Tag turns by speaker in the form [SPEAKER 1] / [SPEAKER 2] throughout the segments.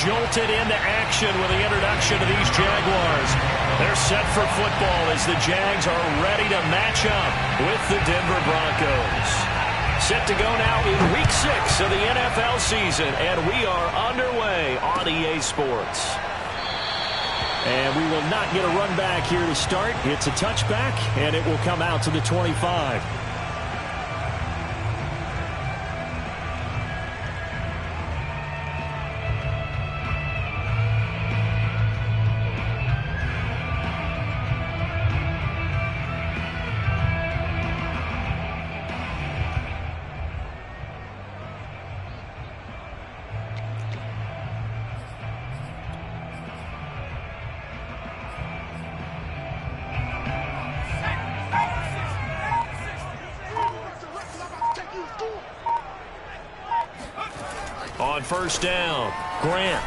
[SPEAKER 1] jolted into action with the introduction of these Jaguars. They're set for football as the Jags are ready to match up with the Denver Broncos. Set to go now in Week 6 of the NFL season, and we are underway on EA Sports. And we will not get a run back here to start. It's a touchback, and it will come out to the 25. On first down, Grant.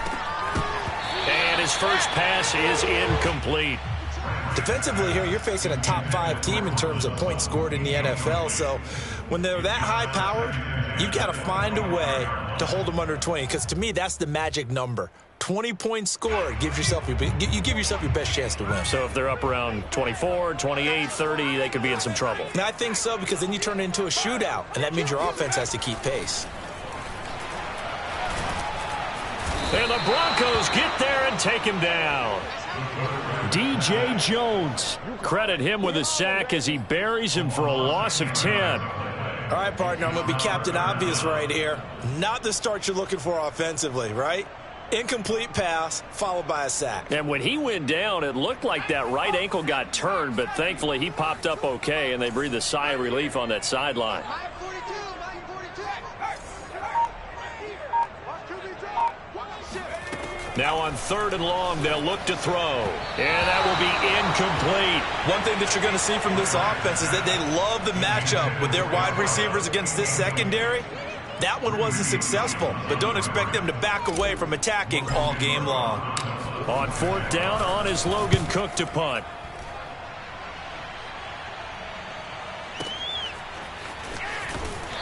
[SPEAKER 1] And his first pass is incomplete.
[SPEAKER 2] Defensively here, you're facing a top 5 team in terms of points scored in the NFL. So when they're that high-powered, you've got to find a way to hold them under 20. Because to me, that's the magic number. 20 points scored you give yourself your best chance to win.
[SPEAKER 1] So if they're up around 24, 28, 30, they could be in some trouble.
[SPEAKER 2] And I think so, because then you turn it into a shootout, and that means your offense has to keep pace.
[SPEAKER 1] And the Broncos get there and take him down. DJ Jones. Credit him with a sack as he buries him for a loss of 10.
[SPEAKER 2] All right, partner, I'm going to be Captain Obvious right here. Not the start you're looking for offensively, right? Incomplete pass followed by a sack.
[SPEAKER 1] And when he went down, it looked like that right ankle got turned, but thankfully he popped up okay, and they breathed a sigh of relief on that sideline. Now on 3rd and long, they'll look to throw. And that will be incomplete.
[SPEAKER 2] One thing that you're going to see from this offense is that they love the matchup with their wide receivers against this secondary. That one wasn't successful, but don't expect them to back away from attacking all game long.
[SPEAKER 1] On 4th down, on is Logan Cook to punt.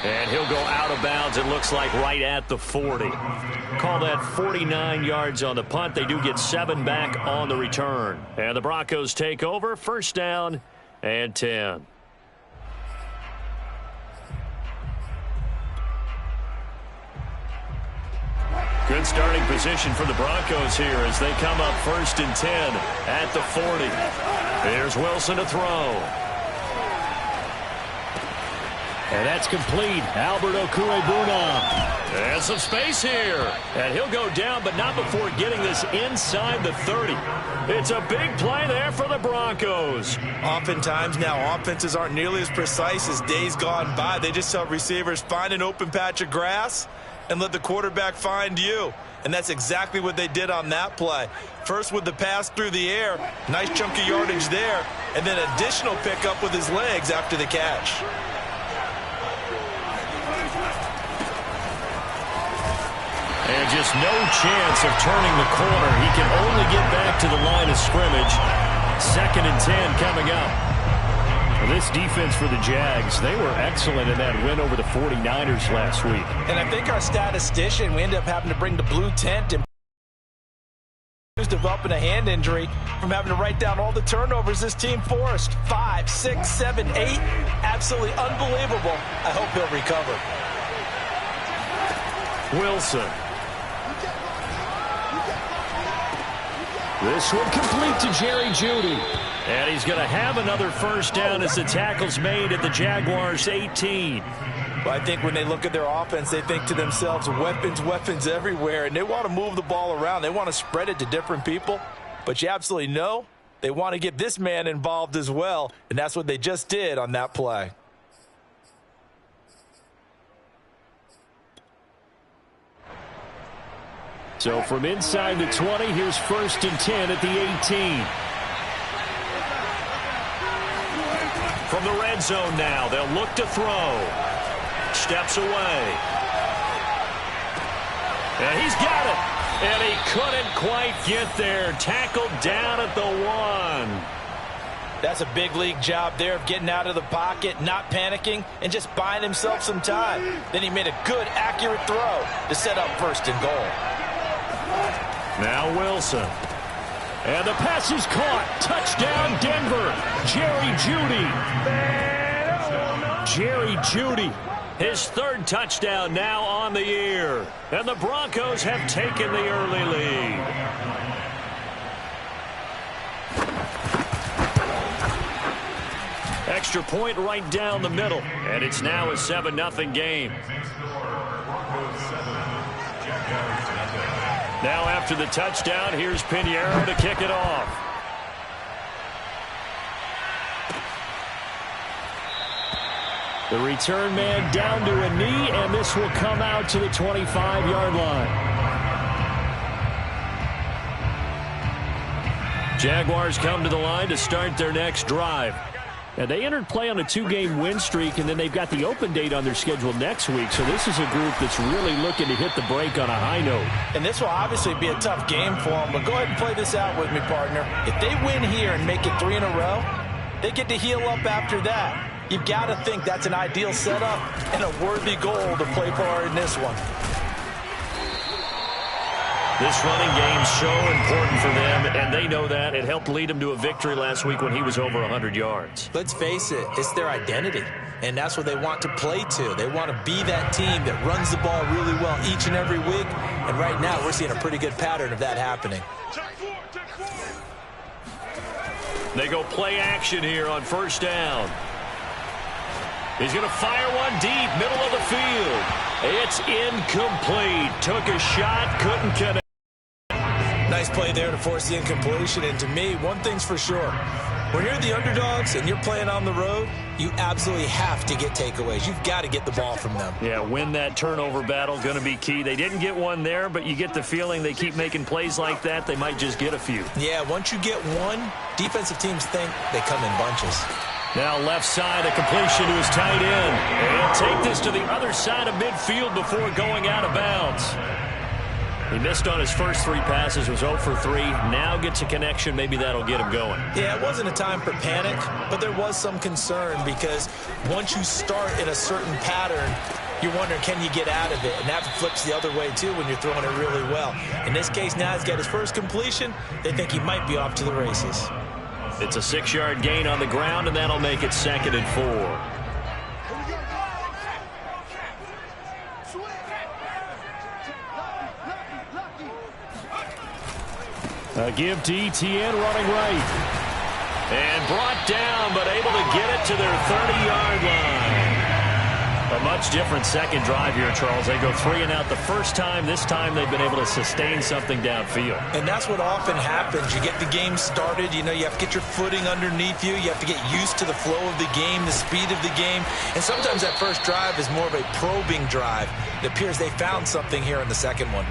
[SPEAKER 1] And he'll go out of bounds, it looks like, right at the 40. Call that 49 yards on the punt. They do get 7 back on the return. And the Broncos take over, 1st down and 10. Good starting position for the Broncos here as they come up 1st and 10 at the 40. There's Wilson to throw. And that's complete. Albert Okwuegbunam. And some space here. And he'll go down, but not before getting this inside the 30. It's a big play there for the Broncos.
[SPEAKER 2] Oftentimes now, offenses aren't nearly as precise as days gone by. They just tell receivers, find an open patch of grass and let the quarterback find you. And that's exactly what they did on that play. First with the pass through the air. Nice chunk of yardage there. And then additional pickup with his legs after the catch.
[SPEAKER 1] And just no chance of turning the corner. He can only get back to the line of scrimmage. 2nd and 10 coming up. This defense for the Jags, they were excellent in that win over the 49ers last week.
[SPEAKER 2] And I think our statistician, we ended up having to bring the blue tent and developing a hand injury from having to write down all the turnovers this team forced. 5, 6, 7, 8. Absolutely unbelievable. I hope he'll recover.
[SPEAKER 1] Wilson. This one complete to Jerry Jeudy. And he's going to have another 1st down as the tackle's made at the Jaguars' 18.
[SPEAKER 2] Well, I think when they look at their offense, they think to themselves, weapons, weapons everywhere, and they want to move the ball around. They want to spread it to different people. But you absolutely know they want to get this man involved as well, and that's what they just did on that play.
[SPEAKER 1] So from inside the 20, here's 1st and 10 at the 18. From the red zone now, they'll look to throw. Steps away. And he's got it. And he couldn't quite get there. Tackled down at the 1.
[SPEAKER 2] That's a big league job there of getting out of the pocket, not panicking, and just buying himself some time. Then he made a good, accurate throw to set up 1st and goal.
[SPEAKER 1] Now Wilson. And the pass is caught. Touchdown, Denver. Jerry Jeudy. His third touchdown now on the year. And the Broncos have taken the early lead. Extra point right down the middle. And it's now a 7-0 game. Now after the touchdown, here's Pinheiro to kick it off. The return man down to a knee, and this will come out to the 25-yard line. Jaguars come to the line to start their next drive. And they entered play on a 2-game win streak, and then they've got the open date on their schedule next week. So this is a group that's really looking to hit the break on a high note.
[SPEAKER 2] And this will obviously be a tough game for them, but go ahead and play this out with me, partner. If they win here and make it 3 in a row, they get to heal up after that. You've got to think that's an ideal setup and a worthy goal to play for in this one.
[SPEAKER 1] This running game's so important for them, and they know that. It helped lead them to a victory last week when he was over 100 yards.
[SPEAKER 2] Let's face it, it's their identity, and that's what they want to play to. They want to be that team that runs the ball really well each and every week, and right now we're seeing a pretty good pattern of that happening.
[SPEAKER 1] They go play action here on first down. He's going to fire one deep, middle of the field. It's incomplete. Took a shot, couldn't connect.
[SPEAKER 2] Nice play there to force the incompletion, and to me, one thing's for sure. When you're the underdogs and you're playing on the road, you absolutely have to get takeaways. You've got to get the ball from them.
[SPEAKER 1] Yeah, win that turnover battle, going to be key. They didn't get one there, but you get the feeling they keep making plays like that, they might just get a few.
[SPEAKER 2] Yeah, once you get one, defensive teams think they come in bunches.
[SPEAKER 1] Now left side, a completion to his tight end. And take this to the other side of midfield before going out of bounds. He missed on his first 3 passes, was 0 for 3. Now gets a connection. Maybe that'll get him going.
[SPEAKER 2] Yeah, it wasn't a time for panic, but there was some concern because once you start in a certain pattern, you're wondering, can you get out of it? And that flips the other way, too, when you're throwing it really well. In this case, now he's got his first completion. They think he might be off to the races.
[SPEAKER 1] It's a 6-yard gain on the ground, and that'll make it 2nd and 4. A give to Etienne running right. And brought down, but able to get it to their 30-yard line. A much different second drive here, Charles. They go 3 and out the first time. This time they've been able to sustain something downfield.
[SPEAKER 2] And that's what often happens. You get the game started. You know, you have to get your footing underneath you. You have to get used to the flow of the game, the speed of the game. And sometimes that first drive is more of a probing drive. It appears they found something here in the second one.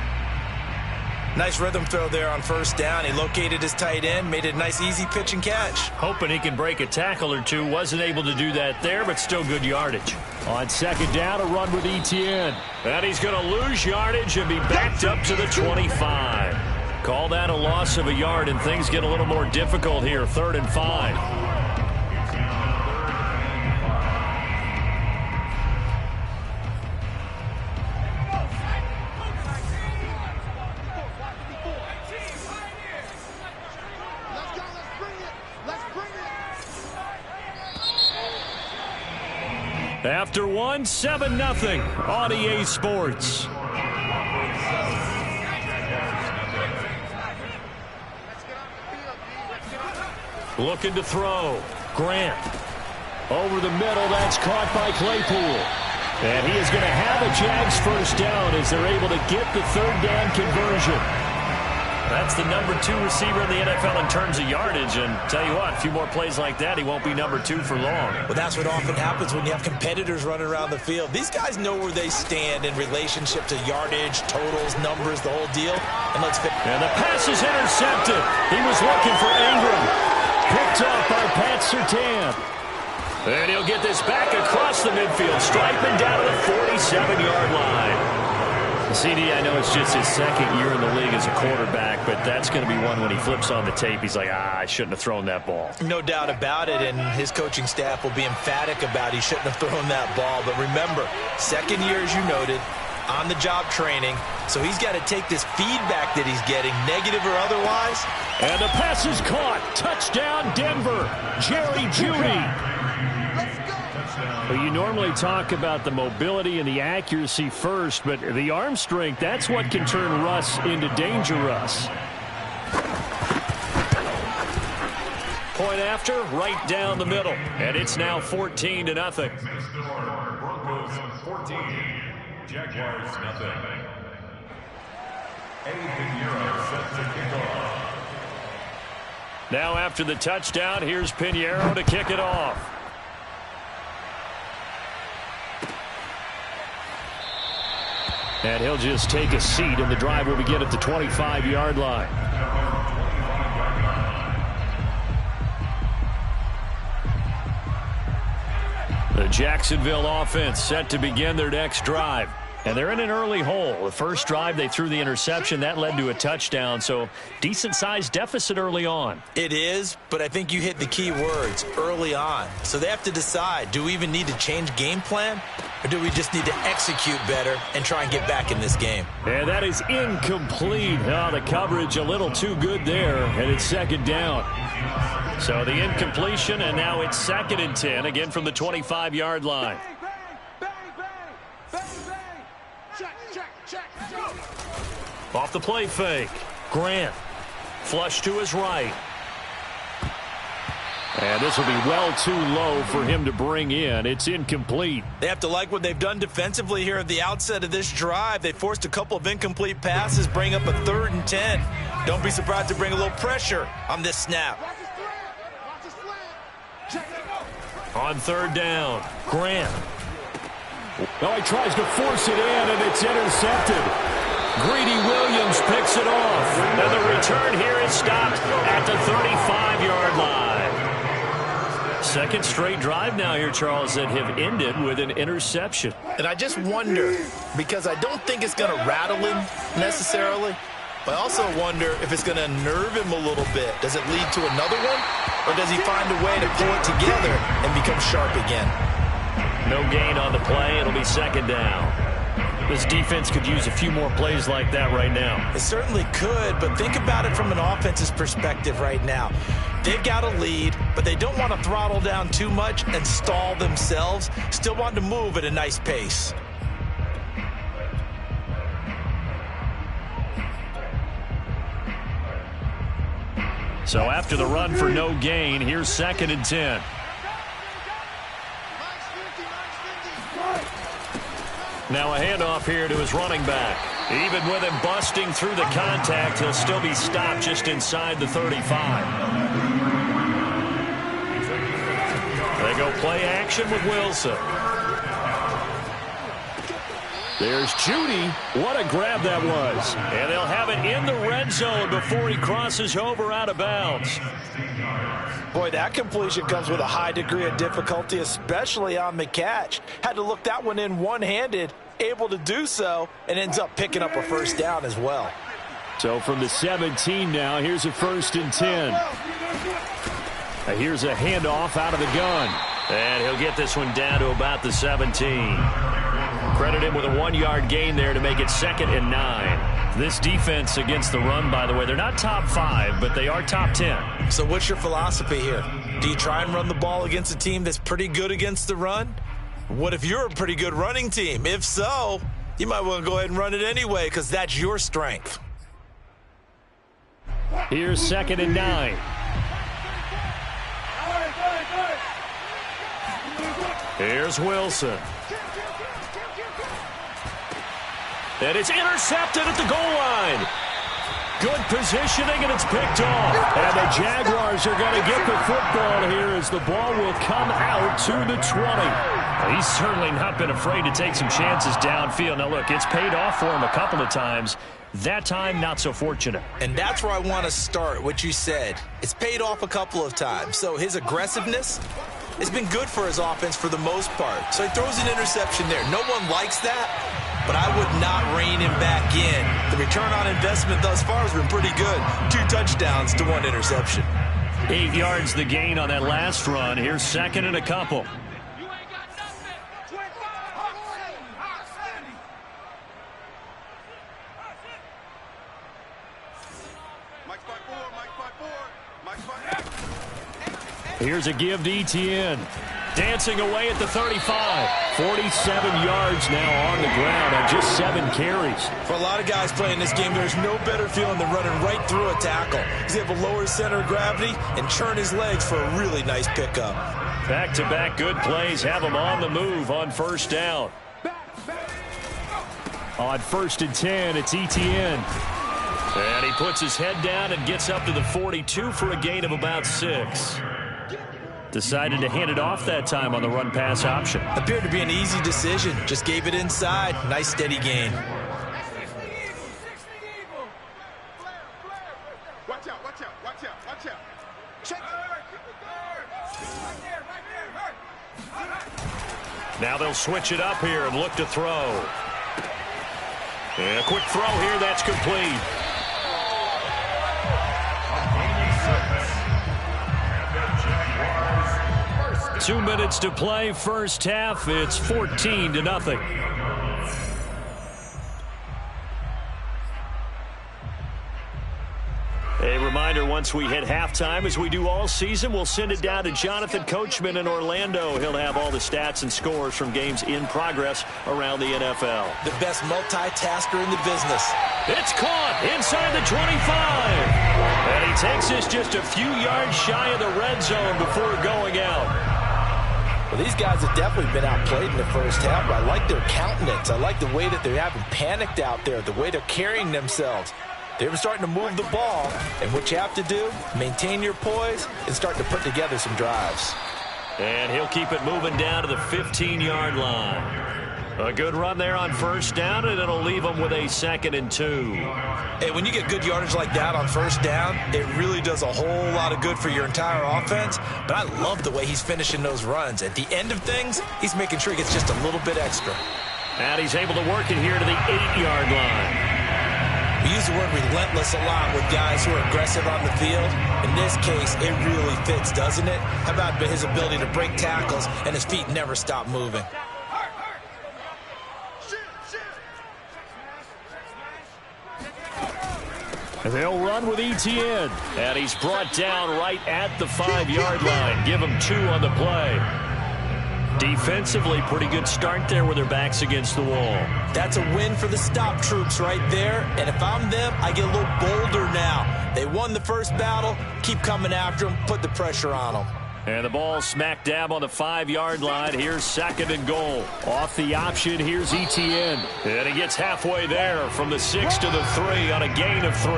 [SPEAKER 2] Nice rhythm throw there on first down. He located his tight end, made it a nice easy pitch and catch.
[SPEAKER 1] Hoping he can break a tackle or two. Wasn't able to do that there, but still good yardage. On second down, a run with Etienne. And he's going to lose yardage and be backed up to the 25. Call that a loss of a yard, and things get a little more difficult here. 3rd and 5. After one, 7-0 on EA Sports. Looking to throw. Grant. Over the middle, that's caught by Claypool. And he is going to have a Jags first down as they're able to get the 3rd down conversion. That's the number 2 receiver in the NFL in terms of yardage. And tell you what, a few more plays like that, he won't be number 2 for long.
[SPEAKER 2] Well, that's what often happens when you have competitors running around the field. These guys know where they stand in relationship to yardage, totals, numbers, the whole deal. And
[SPEAKER 1] and the pass is intercepted. He was looking for Ingram. Picked off by Pat Surtain. And he'll get this back across the midfield, striping down to the 47-yard line. CD, I know it's just his 2nd year in the league as a quarterback, but that's going to be one when he flips on the tape. He's like, I shouldn't have thrown that ball.
[SPEAKER 2] No doubt about it, and his coaching staff will be emphatic about he shouldn't have thrown that ball. But remember, 2nd year, as you noted, on-the-job training, so he's got to take this feedback that he's getting, negative or otherwise.
[SPEAKER 1] And the pass is caught. Touchdown, Denver. Jerry Jeudy. Well, you normally talk about the mobility and the accuracy first, but the arm strength, that's what can turn Russ into Danger Russ. Point after, right down the middle. And it's now 14-0.
[SPEAKER 3] Broncos 14, Jaguars nothing. Pinheiro set to kick off.
[SPEAKER 1] Now after the touchdown, here's Pinheiro to kick it off. And he'll just take a seat, and the drive will begin at the 25-yard line. The Jacksonville offense set to begin their next drive. And they're in an early hole. The first drive, they threw the interception. That led to a touchdown, so decent-sized deficit early on.
[SPEAKER 2] It is, but I think you hit the key words, early on. So they have to decide, do we even need to change game plan, or do we just need to execute better and try and get back in this game?
[SPEAKER 1] And that is incomplete. Oh, the coverage a little too good there, and it's second down. So the incompletion, and now it's 2nd and 10, again from the 25-yard line. Off the play fake. Grant. Flush to his right. And this will be well too low for him to bring in. It's incomplete.
[SPEAKER 2] They have to like what they've done defensively here at the outset of this drive. They forced a couple of incomplete passes, bring up a 3rd and 10. Don't be surprised to bring a little pressure on this snap.
[SPEAKER 1] On 3rd down, Grant. Oh, he tries to force it in, and it's intercepted. Greedy Williams picks it off. And the return here is stopped at the 35-yard line. Second straight drive now here, Charles, that have ended with an interception.
[SPEAKER 2] And I just wonder, because I don't think it's going to rattle him necessarily, but I also wonder if it's going to nerve him a little bit. Does it lead to another one, or does he find a way to pull it together and become sharp again?
[SPEAKER 1] No gain on the play. It'll be 2nd down. This defense could use a few more plays like that right now.
[SPEAKER 2] It certainly could, but think about it from an offense's perspective right now. They've got a lead, but they don't want to throttle down too much and stall themselves. Still want to move at a nice pace.
[SPEAKER 1] So after the run for no gain, here's 2nd and 10. Now a handoff here to his running back. Even with him busting through the contact, he'll still be stopped just inside the 35. They go play action with Wilson. There's Jeudy. What a grab that was. And they'll have it in the red zone before he crosses over out of bounds.
[SPEAKER 2] Boy, that completion comes with a high degree of difficulty, especially on the catch. Had to look that one in one-handed, able to do so, and ends up picking up a 1st down as well.
[SPEAKER 1] So from the 17 now, here's a 1st and 10. Here's a handoff out of the gun. And he'll get this one down to about the 17. Credit him with a 1-yard gain there to make it 2nd and 9. This defense against the run, by the way, they're not top 5, but they are top 10.
[SPEAKER 2] So what's your philosophy here? Do you try and run the ball against a team that's pretty good against the run? What if you're a pretty good running team? If so, you might want to go ahead and run it anyway because that's your strength.
[SPEAKER 1] Here's 2nd and 9. Here's Wilson. And it's intercepted at the goal line. Good positioning, and it's picked off. And the Jaguars are going to get the football here as the ball will come out to the 20. Well, he's certainly not been afraid to take some chances downfield. Now, look, it's paid off for him a couple of times. That time, not so fortunate.
[SPEAKER 2] And that's where I want to start, what you said. It's paid off a couple of times. So his aggressiveness has been good for his offense for the most part. So he throws an interception there. No one likes that. But I would not rein him back in. The return on investment thus far has been pretty good. 2 touchdowns to 1 interception.
[SPEAKER 1] 8 yards the gain on that last run. Here's 2nd and a couple. Here's a give to Etienne. Dancing away at the 35. 47 yards now on the ground on just 7 carries.
[SPEAKER 2] For a lot of guys playing this game, there's no better feeling than running right through a tackle. He's able to lower his center of gravity and churn his legs for a really nice pickup.
[SPEAKER 1] Back-to-back good plays have him on the move on first down. On 1st and 10, it's Etienne. And he puts his head down and gets up to the 42 for a gain of about 6. Decided to hand it off that time on the run-pass option.
[SPEAKER 2] Appeared to be an easy decision. Just gave it inside. Nice steady gain.
[SPEAKER 4] Watch out, watch out, watch out, watch out. Check it.
[SPEAKER 1] Now they'll switch it up here and look to throw. And a quick throw here, that's complete. 2 minutes to play, first half. It's 14-0. A reminder, once we hit halftime, as we do all season, we'll send it down to Jonathan Coachman in Orlando. He'll have all the stats and scores from games in progress around the NFL.
[SPEAKER 2] The best multitasker in the business.
[SPEAKER 1] It's caught inside the 25. And he takes this just a few yards shy of the red zone before going out.
[SPEAKER 2] Well, these guys have definitely been outplayed in the first half, but I like their countenance. I like the way that they're having panicked out there, the way they're carrying themselves. They were starting to move the ball, and what you have to do, maintain your poise and start to put together some drives.
[SPEAKER 1] And he'll keep it moving down to the 15-yard line. A good run there on first down, and it'll leave them with a 2nd and 2.
[SPEAKER 2] Hey, when you get good yardage like that on first down, it really does a whole lot of good for your entire offense. But I love the way he's finishing those runs. At the end of things, he's making sure he gets just a little bit extra.
[SPEAKER 1] And he's able to work it here to the 8-yard line.
[SPEAKER 2] We use the word relentless a lot with guys who are aggressive on the field. In this case, it really fits, doesn't it? How about his ability to break tackles and his feet never stop moving?
[SPEAKER 1] They'll run with Etienne. And he's brought down right at the 5-yard line. Give him 2 on the play. Defensively, pretty good start there with their backs against the wall.
[SPEAKER 2] That's a win for the stop troops right there. And if I'm them, I get a little bolder now. They won the first battle. Keep coming after them. Put the pressure on them.
[SPEAKER 1] And the ball smack dab on the 5-yard line. Here's 2nd and goal. Off the option, here's Etienne. And he gets halfway there from the 6 to the 3 on a gain of 3.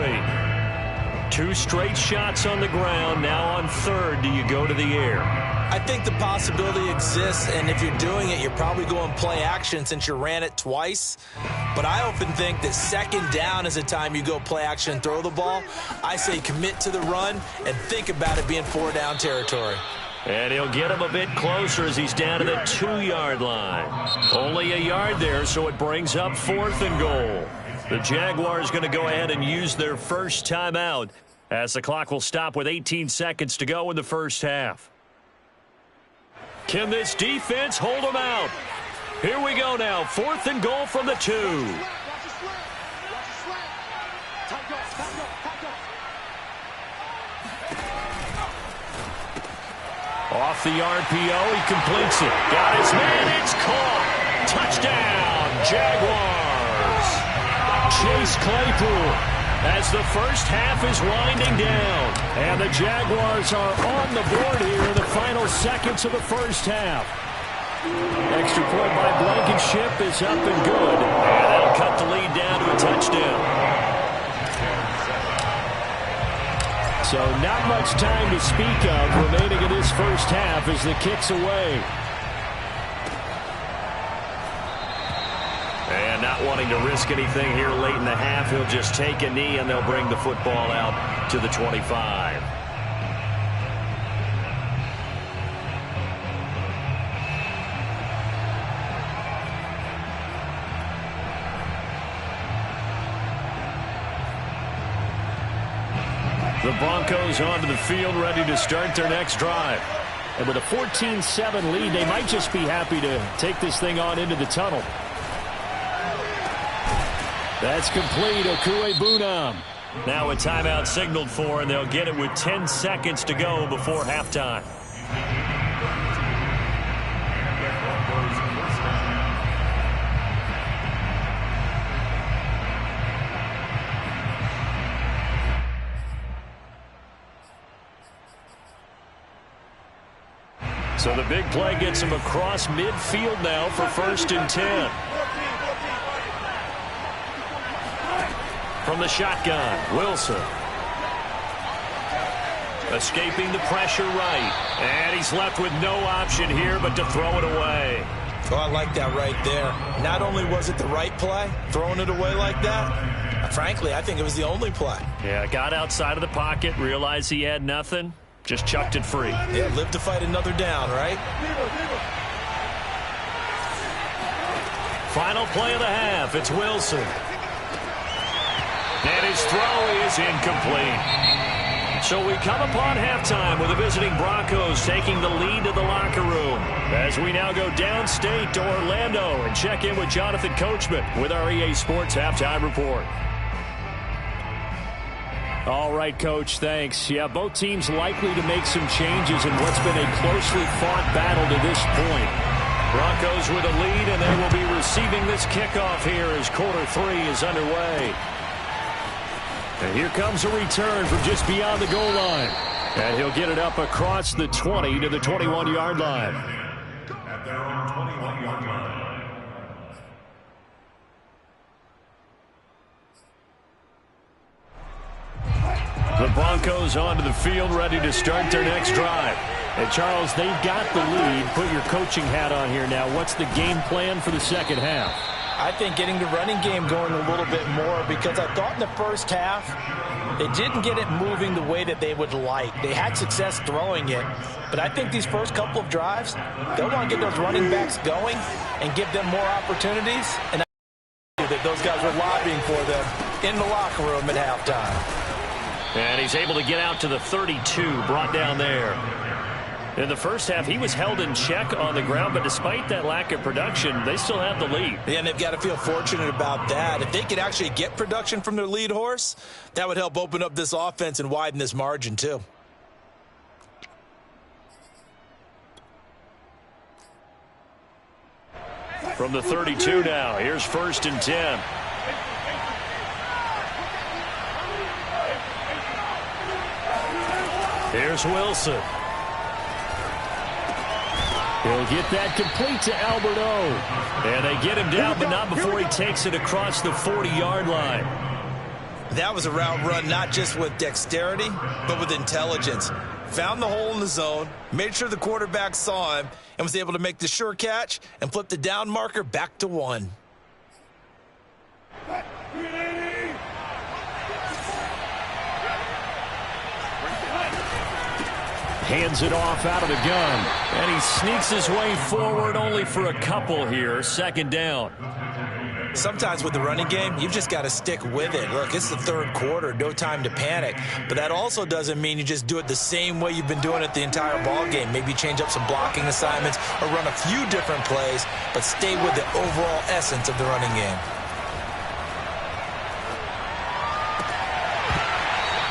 [SPEAKER 1] 2 straight shots on the ground. Now on 3rd, do you go to the air?
[SPEAKER 2] I think the possibility exists, and if you're doing it, you're probably going play action since you ran it twice. But I often think that 2nd down is the time you go play action and throw the ball. I say commit to the run and think about it being 4-down territory.
[SPEAKER 1] And he'll get him a bit closer as he's down to the 2-yard line. Only a yard there, so it brings up 4th and goal. The Jaguars going to go ahead and use their first timeout as the clock will stop with 18 seconds to go in the first half. Can this defense hold them out? Here we go now. 4th and goal from the 2. Off the RPO, he completes it. Got his man, it's caught. Touchdown, Jaguars. Chase Claypool as the first half is winding down. And the Jaguars are on the board here in the final seconds of the first half. Extra point by Blankenship is up and good. And that'll cut the lead down to a touchdown. So not much time to speak of remaining in this first half as the kick's away. And not wanting to risk anything here late in the half, he'll just take a knee and they'll bring the football out to the 25. The Broncos onto the field, ready to start their next drive. And with a 14-7 lead, they might just be happy to take this thing on into the tunnel. That's complete. Okuegbunam Now a timeout signaled for, and they'll get it with 10 seconds to go before halftime. So the big play gets him across midfield now for 1st and 10. From the shotgun, Wilson. Escaping the pressure right. And he's left with no option here but to throw it away.
[SPEAKER 2] Oh, I like that right there. Not only was it the right play, throwing it away like that, frankly, I think it was the only play.
[SPEAKER 1] Yeah, got outside of the pocket, realized he had nothing, just chucked it free.
[SPEAKER 2] Yeah, live to fight another down, right?
[SPEAKER 1] Final play of the half, it's Wilson. And his throw is incomplete. So we come upon halftime with the visiting Broncos taking the lead to the locker room. As we now go downstate to Orlando and check in with Jonathan Coachman with our EA Sports Halftime Report. All right, Coach, thanks. Yeah, both teams likely to make some changes in what's been a closely fought battle to this point. Broncos with a lead, and they will be receiving this kickoff here as quarter 3 is underway. And here comes a return from just beyond the goal line. And he'll get it up across the 20 to the 21-yard line.
[SPEAKER 3] At their own 21-yard line.
[SPEAKER 1] The Broncos onto the field, ready to start their next drive. And, Charles, they've got the lead. Put your coaching hat on here now. What's the game plan for the second half?
[SPEAKER 2] I think getting the running game going a little bit more, because I thought in the first half they didn't get it moving the way that they would like. They had success throwing it, but I think these first couple of drives, they'll want to get those running backs going and give them more opportunities. And I think that those guys were lobbying for them in the locker room at halftime.
[SPEAKER 1] And he's able to get out to the 32, brought down there. In the first half, he was held in check on the ground, but despite that lack of production, they still have the lead.
[SPEAKER 2] Yeah, and they've got to feel fortunate about that. If they could actually get production from their lead horse, that would help open up this offense and widen this margin too.
[SPEAKER 1] From the 32 now, here's 1st and 10. Here's Wilson. He'll get that complete to Alberto. And they get him down, but not before he takes it across the 40-yard line.
[SPEAKER 2] That was a route run not just with dexterity, but with intelligence. Found the hole in the zone, made sure the quarterback saw him, and was able to make the sure catch and flip the down marker back to 1.
[SPEAKER 1] Hands it off out of the gun. And he sneaks his way forward only for a couple here. 2nd down.
[SPEAKER 2] Sometimes with the running game, you've just got to stick with it. Look, it's the 3rd quarter, no time to panic. But that also doesn't mean you just do it the same way you've been doing it the entire ball game. Maybe change up some blocking assignments or run a few different plays, but stay with the overall essence of the running game.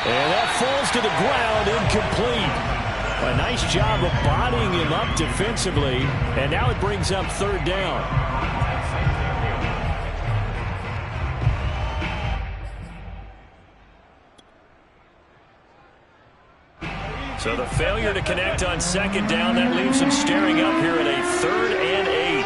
[SPEAKER 1] And that falls to the ground, incomplete. A nice job of bodying him up defensively, and now it brings up 3rd down. So the failure to connect on 2nd down, that leaves him staring up here at a 3rd and 8.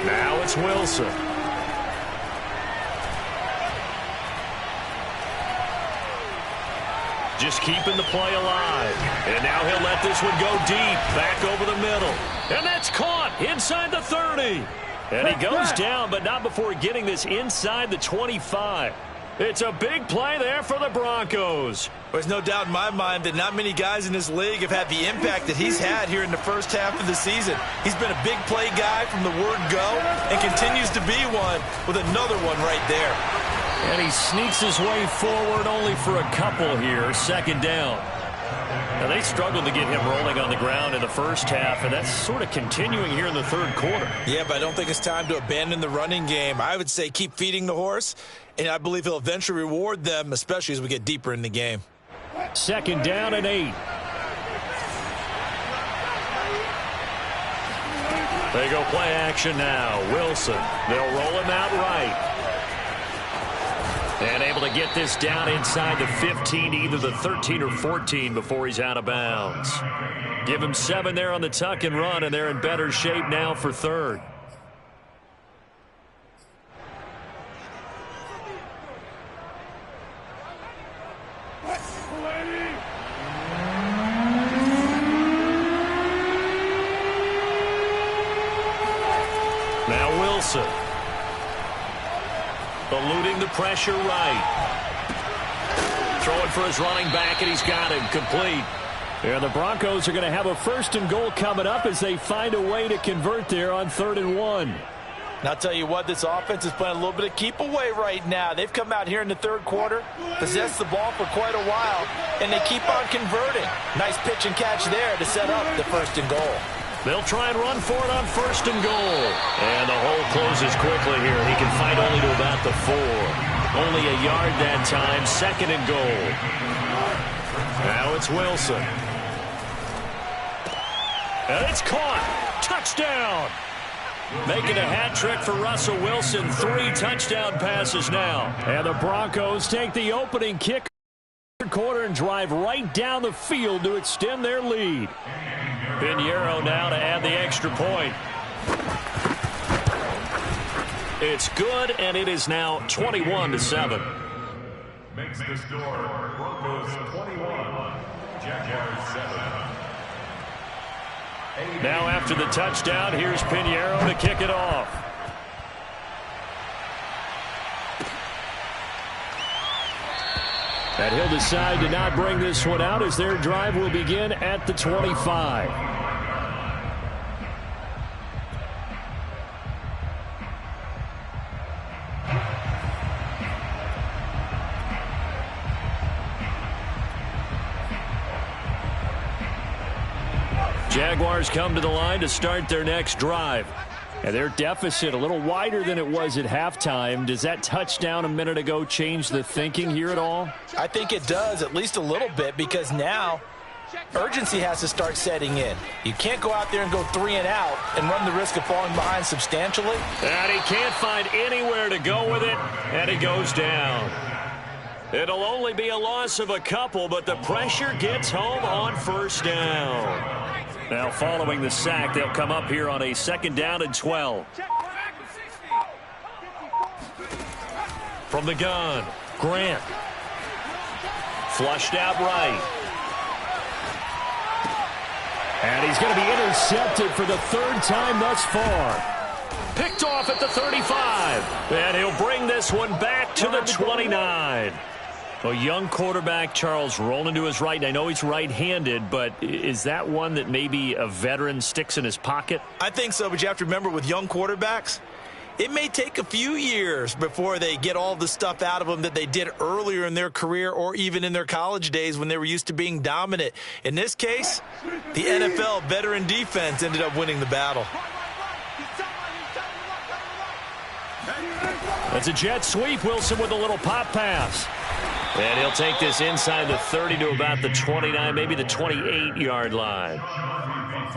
[SPEAKER 1] Now it's Wilson. Just keeping the play alive. And now he'll let this one go deep, back over the middle. And that's caught inside the 30. And he goes down, but not before getting this inside the 25. It's a big play there for the Broncos.
[SPEAKER 2] There's no doubt in my mind that not many guys in this league have had the impact that he's had here in the first half of the season. He's been a big play guy from the word go and continues to be one with another one right there.
[SPEAKER 1] And he sneaks his way forward only for a couple here. 2nd down. Now, they struggled to get him rolling on the ground in the first half, and that's sort of continuing here in the third quarter.
[SPEAKER 2] Yeah, but I don't think it's time to abandon the running game. I would say keep feeding the horse, and I believe he'll eventually reward them, especially as we get deeper in the game.
[SPEAKER 1] 2nd down and 8. They go play action now. Wilson. They'll roll him out right. And able to get this down inside the 15, either the 13 or 14 before he's out of bounds. Give him 7 there on the tuck and run, and they're in better shape now for 3rd. Now Wilson. Eluding the pressure right. Throwing for his running back, and he's got him complete. Yeah, the Broncos are going to have a 1st and goal coming up as they find a way to convert there on 3rd and 1.
[SPEAKER 2] And I'll tell you what, this offense is playing a little bit of keep away right now. They've come out here in the 3rd quarter, possessed the ball for quite a while, and they keep on converting. Nice pitch and catch there to set up the 1st and goal.
[SPEAKER 1] They'll try and run for it on 1st and goal. And the hole closes quickly here. He can fight only to about the 4. Only a yard that time. 2nd and goal. Now it's Wilson. And it's caught. Touchdown. Making a hat trick for Russell Wilson. 3 touchdown passes now. And the Broncos take the opening kick quarter and drive right down the field to extend their lead. Pinheiro now to add the extra point. It's good, and it is now 21-7.
[SPEAKER 3] Makes the score Broncos 21, Jaguars 7.
[SPEAKER 1] Now after the touchdown, here's Pinheiro to kick it off. And he'll decide to not bring this one out as their drive will begin at the 25. Jaguars come to the line to start their next drive. And their deficit a little wider than it was at halftime. Does that touchdown a minute ago change the thinking here at all?
[SPEAKER 2] I think it does, at least a little bit, because now urgency has to start setting in. You can't go out there and go 3 and out and run the risk of falling behind substantially.
[SPEAKER 1] And he can't find anywhere to go with it, and he goes down. It'll only be a loss of a couple, but the pressure gets home on 1st down. Now following the sack, they'll come up here on a 2nd down and 12. From the gun, Grant. Flushed out right. And he's going to be intercepted for the 3rd time thus far. Picked off at the 35. And he'll bring this one back to the 29. A young quarterback, Charles, rolling to his right. I know he's right-handed, but is that one that maybe a veteran sticks in his pocket?
[SPEAKER 2] I think so, but you have to remember with young quarterbacks, it may take a few years before they get all the stuff out of them that they did earlier in their career or even in their college days when they were used to being dominant. In this case, the NFL veteran defense ended up winning the battle.
[SPEAKER 1] That's a jet sweep. Wilson with a little pop pass. And he'll take this inside the 30 to about the 29, maybe the 28-yard line.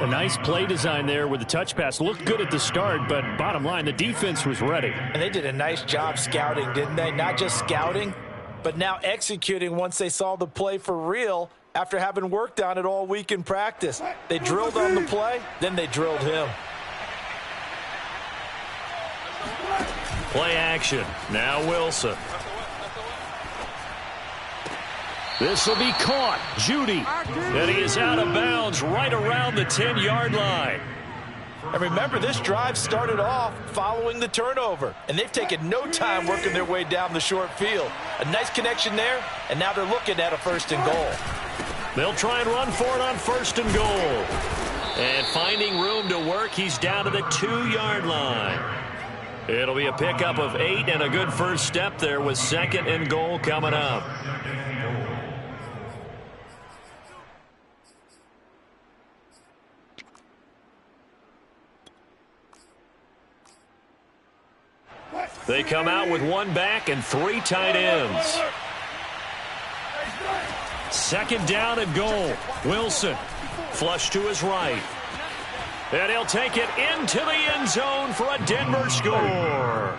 [SPEAKER 1] A nice play design there with the touch pass. Looked good at the start, but bottom line, the defense was ready.
[SPEAKER 2] And they did a nice job scouting, didn't they? Not just scouting, but now executing once they saw the play for real after having worked on it all week in practice. They drilled on the play, then they drilled him.
[SPEAKER 1] Play action. Now Wilson. This will be caught. Judy. And he is out of bounds right around the 10-yard line.
[SPEAKER 2] And remember, this drive started off following the turnover. And they've taken no time working their way down the short field. A nice connection there, and now they're looking at a 1st and goal.
[SPEAKER 1] They'll try and run for it on 1st and goal. And finding room to work, he's down to the 2-yard line. It'll be a pickup of 8 and a good first step there with 2nd and goal coming up. They come out with one back and 3 tight ends. Second down and goal. Wilson, flush to his right. And he'll take it into the end zone for a Denver score.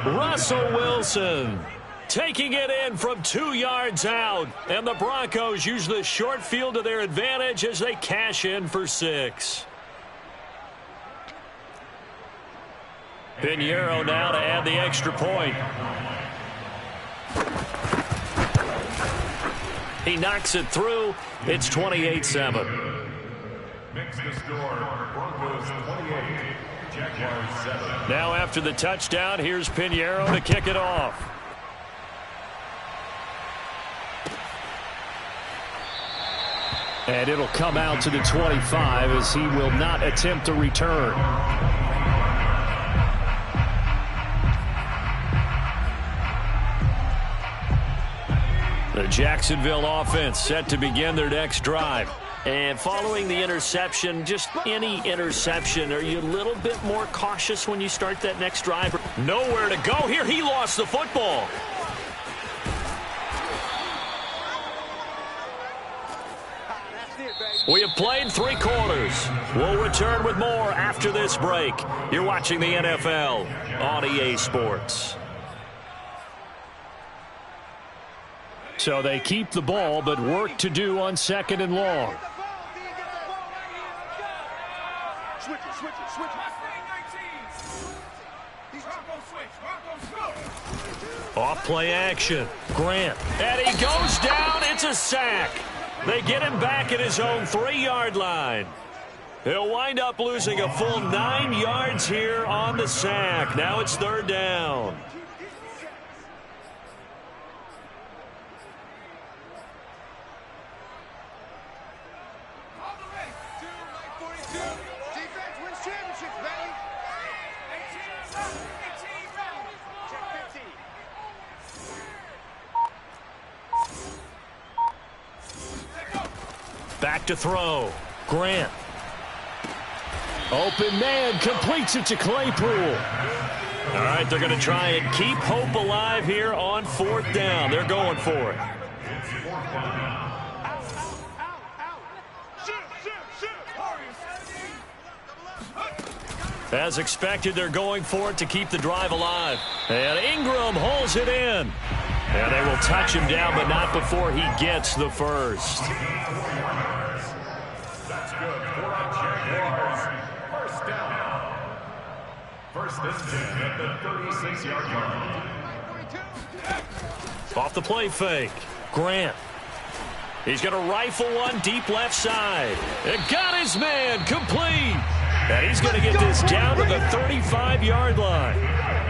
[SPEAKER 1] Russell Wilson taking it in from 2 yards out. And the Broncos use the short field to their advantage as they cash in for 6. Pinheiro now to add the extra point. He knocks it through. It's 28-7.
[SPEAKER 3] Makes the score Broncos 28, Jaguars 7.
[SPEAKER 1] Now after the touchdown, here's Pinheiro to kick it off. And it'll come out to the 25 as he will not attempt to return. The Jacksonville offense set to begin their next drive. And following the interception, just any interception, are you a little bit more cautious when you start that next drive? Nowhere to go here. He lost the football. We have played 3 quarters. We'll return with more after this break. You're watching the NFL on EA Sports. So they keep the ball, but work to do on 2nd and long. Off play action. Grant. And he goes down. It's a sack. They get him back at his own 3-yard line. He'll wind up losing a full 9 yards here on the sack. Now it's 3rd down. Back to throw. Grant. Open man, completes it to Claypool. All right, they're going to try and keep hope alive here on 4th down. They're going for it. As expected, they're going for it to keep the drive alive. And Ingram holds it in. And they will touch him down, but not before he gets the first.
[SPEAKER 3] That's good for the Jaguars. First down. First and 10 at the 36-yard line.
[SPEAKER 1] Off the play fake. Grant. He's going to rifle one deep left side. It got his man complete. And he's going to get this down to the 35-yard line.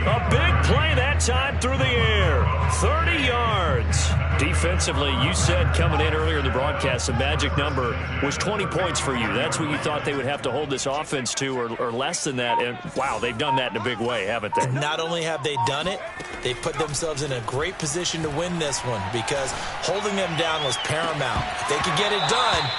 [SPEAKER 1] A big play that time through the air. 30 yards. Defensively, you said coming in earlier in the broadcast, the magic number was 20 points for you. That's what you thought they would have to hold this offense to, or less than that. And, wow, they've done that in a big way, haven't they?
[SPEAKER 2] Not only have they done it, they put themselves in a great position to win this one because holding them down was paramount. If they could get it done,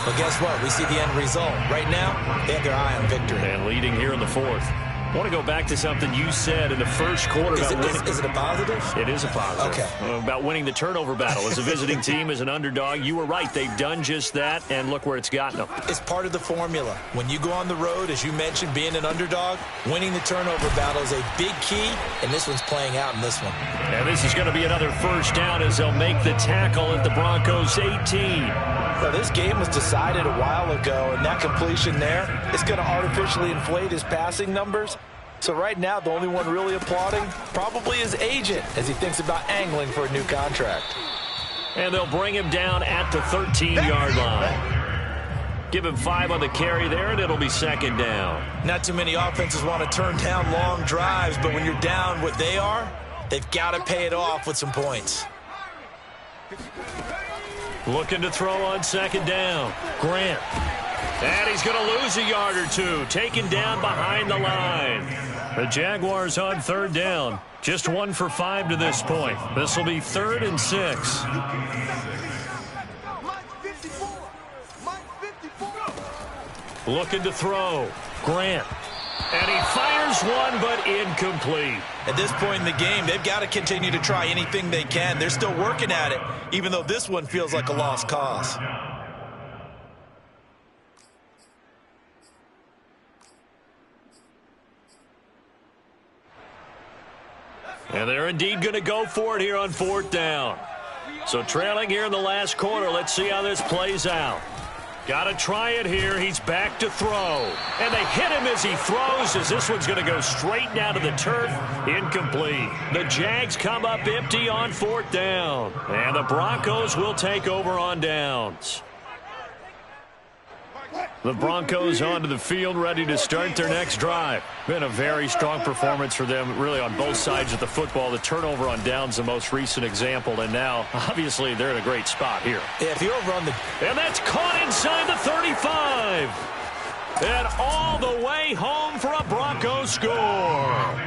[SPEAKER 2] well, guess what? We see the end result. Right now, they have their eye on victory.
[SPEAKER 1] And leading here in the 4th. I want to go back to something you said in the first quarter.
[SPEAKER 2] Is it a positive?
[SPEAKER 1] It is a positive.
[SPEAKER 2] Okay.
[SPEAKER 1] About winning the turnover battle. As a visiting team, as an underdog, you were right. They've done just that, and look where it's gotten them.
[SPEAKER 2] It's part of the formula. When you go on the road, as you mentioned, being an underdog, winning the turnover battle is a big key, and this one's playing out in this one.
[SPEAKER 1] And this is going to be another first down as they'll make the tackle at the Broncos 18.
[SPEAKER 2] Well, this game was decided a while ago, and that completion there is going to artificially inflate his passing numbers. So right now, the only one really applauding probably his agent as he thinks about angling for a new contract.
[SPEAKER 1] And they'll bring him down at the 13-yard line. Give him 5 on the carry there, and it'll be 2nd down.
[SPEAKER 2] Not too many offenses want to turn down long drives, but when you're down what they are, they've got to pay it off with some points.
[SPEAKER 1] Looking to throw on 2nd down. Grant. And he's going to lose a yard or two. Taken down behind the line. The Jaguars on 3rd down. Just 1 for 5 to this point. This will be 3rd and 6. Looking to throw. Grant. And he fires Here's one, but incomplete.
[SPEAKER 2] At this point in the game, they've got to continue to try anything they can. They're still working at it, even though this one feels like a lost cause.
[SPEAKER 1] And they're indeed going to go for it here on 4th down. So trailing here in the last quarter. Let's see how this plays out. Got to try it here. He's back to throw. And they hit him as he throws, as this one's going to go straight down to the turf. Incomplete. The Jags come up empty on 4th down. And the Broncos will take over on downs. The Broncos onto the field, ready to start their next drive. Been a very strong performance for them, really, on both sides of the football. The turnover on downs, the most recent example, and now, obviously, they're in a great spot here.
[SPEAKER 2] Yeah, if you're over on the...
[SPEAKER 1] And that's caught inside the 35. And all the way home for a Broncos score.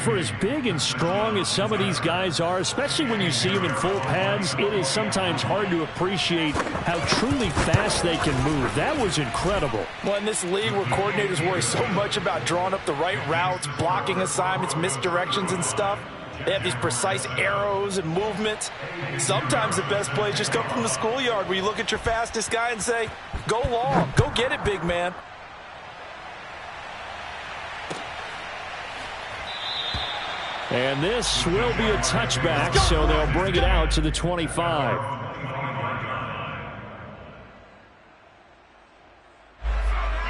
[SPEAKER 1] For as big and strong as some of these guys are, especially when you see them in full pads, it is sometimes hard to appreciate how truly fast they can move. That was incredible.
[SPEAKER 2] Well, in this league where coordinators worry so much about drawing up the right routes, blocking assignments, misdirections and stuff, they have these precise arrows and movements. Sometimes the best plays just come from the schoolyard where you look at your fastest guy and say, go long, go get it, big man.
[SPEAKER 1] And this will be a touchback, so they'll bring it out to the 25.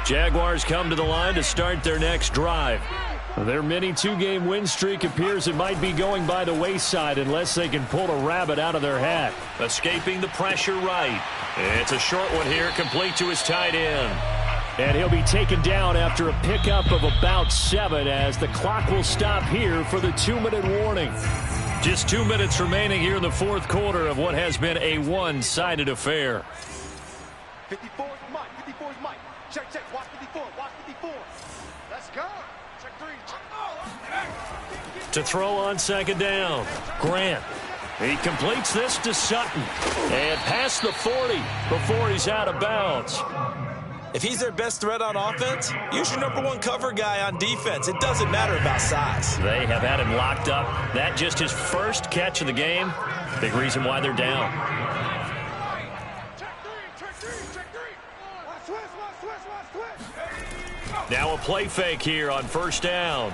[SPEAKER 1] Jaguars come to the line to start their next drive. Their mini two-game win streak appears it might be going by the wayside unless they can pull a rabbit out of their hat. Escaping the pressure right. It's a short one here, complete to his tight end. And he'll be taken down after a pickup of about 7 as the clock will stop here for the 2-minute warning. Just 2 minutes remaining here in the 4th quarter of what has been a one-sided affair.
[SPEAKER 4] 54 is Mike. 54 is Mike. Check. Watch 54. Watch 54. Let's go. Check 3. Check.
[SPEAKER 1] To throw on 2nd down. Grant. He completes this to Sutton. And past the 40 before he's out of bounds.
[SPEAKER 2] If he's their best threat on offense, use your #1 cover guy on defense. It doesn't matter about size.
[SPEAKER 1] They have had him locked up. That just his first catch of the game. Big reason why they're down.
[SPEAKER 4] Check 3. Watch switch.
[SPEAKER 1] Now a play fake here on 1st down.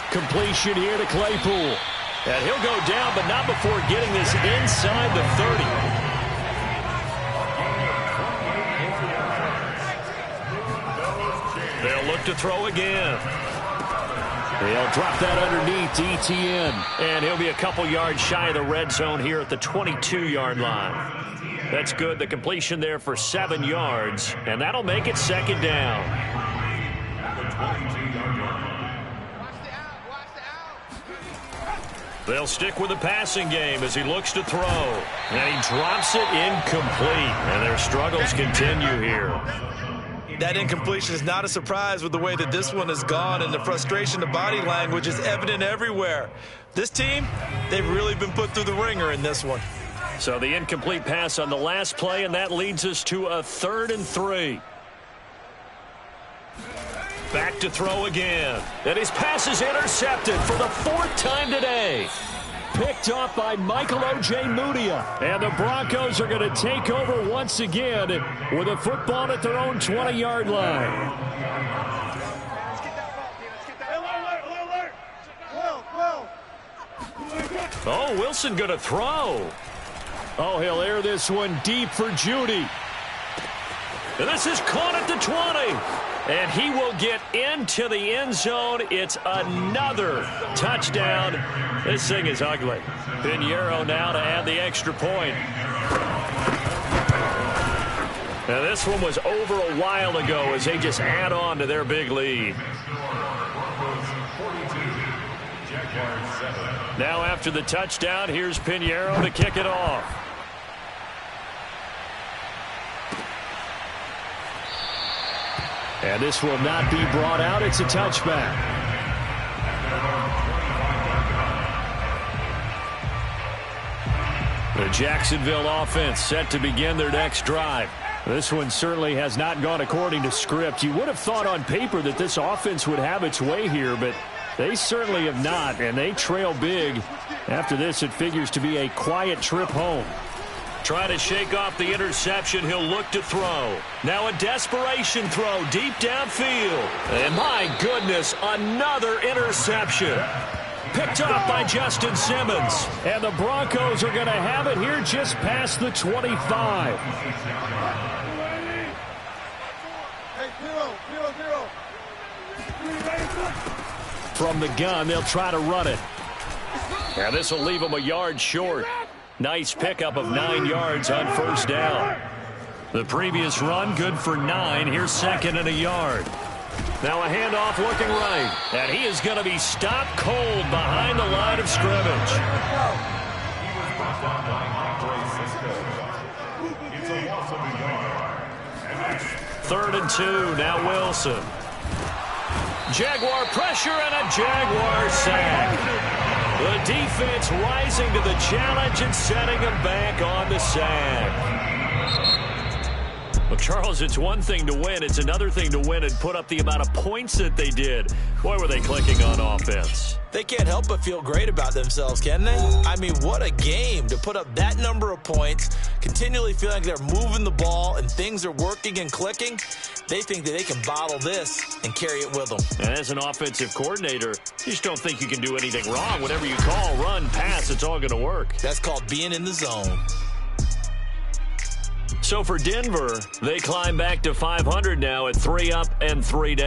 [SPEAKER 1] Completion here to Claypool. And he'll go down, but not before getting this inside the 30. They'll look to throw again. They'll drop that underneath to ETN. And he'll be a couple yards shy of the red zone here at the 22-yard line. That's good. The completion there for 7 yards. And that'll make it 2nd down. They'll stick with the passing game as he looks to throw. And he drops it incomplete. And their struggles continue here.
[SPEAKER 2] That incompletion is not a surprise with the way that this one has gone, and the frustration, the body language is evident everywhere. This team, they've really been put through the ringer in this one.
[SPEAKER 1] So the incomplete pass on the last play, and that leads us to a 3rd and 3. Back to throw again. And his pass is intercepted for the 4th time today. Picked off by Michael Ojemudia. And the Broncos are going to take over once again with a football at their own 20-yard line. Oh, Wilson going to throw. Oh, he'll air this one deep for Judy. And this is caught at the 20. And he will get into the end zone. It's another touchdown. This thing is ugly. Pinheiro now to add the extra point. Now this one was over a while ago as they just add on to their big lead. Now after the touchdown, here's Pinheiro to kick it off. And this will not be brought out. It's a touchback. The Jacksonville offense set to begin their next drive. This one certainly has not gone according to script. You would have thought on paper that this offense would have its way here, but they certainly have not, and they trail big. After this, it figures to be a quiet trip home. Trying to shake off the interception. He'll look to throw. Now a desperation throw deep downfield. And my goodness, another interception. Picked up by Justin Simmons. And the Broncos are going to have it here just past the 25. From the gun, they'll try to run it. And this will leave them a yard short. Nice pickup of 9 yards on first down. The previous run, good for 9. Here's second and a yard. Now a handoff looking right. And he is going to be stopped cold behind the line of scrimmage. Third and 2. Now Wilson. Jaguar pressure and a Jaguar sack. The defense rising to the challenge and setting them back on the sack. Well, Charles, it's one thing to win. It's another thing to win and put up the amount of points that they did. Boy, were they clicking on offense.
[SPEAKER 2] They can't help but feel great about themselves, can they? I mean, what a game to put up that number of points, continually feeling like they're moving the ball and things are working and clicking. They think that they can bottle this and carry it with them.
[SPEAKER 1] And as an offensive coordinator, you just don't think you can do anything wrong. Whatever you call, run, pass, it's all going to work.
[SPEAKER 2] That's called being in the zone.
[SPEAKER 1] So for Denver, they climb back to 500 now at 3 up and 3 down.